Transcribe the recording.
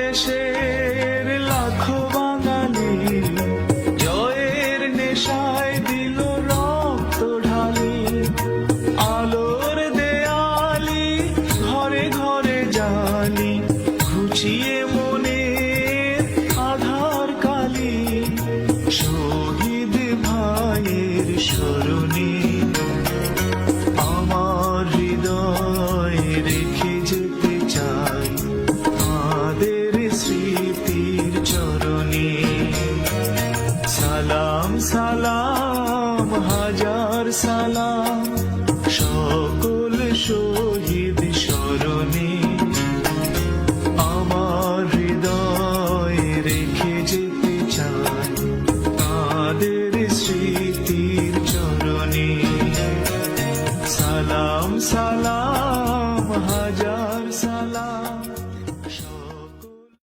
বাংলাদেশের লাখো বাঙালি জয়ের নেশায় দিল রক্ত ঢালি। আলোর দেয়ালি ঘরে ঘরে জালি, ঘুচিয়ে মনের আধার কালি। শহীদ ভাইয়ের স্মরণে আমার হৃদয় রেখে যেতে চাই তাদের স্মৃতির চরণে। সালাম সালাম হাজার সালাম সকল শহীদ স্মরণে। আমার হৃদয় রেখে যেতে চাই তাদের স্মৃতির চরণে। সালাম সালাম হাজার সালাম।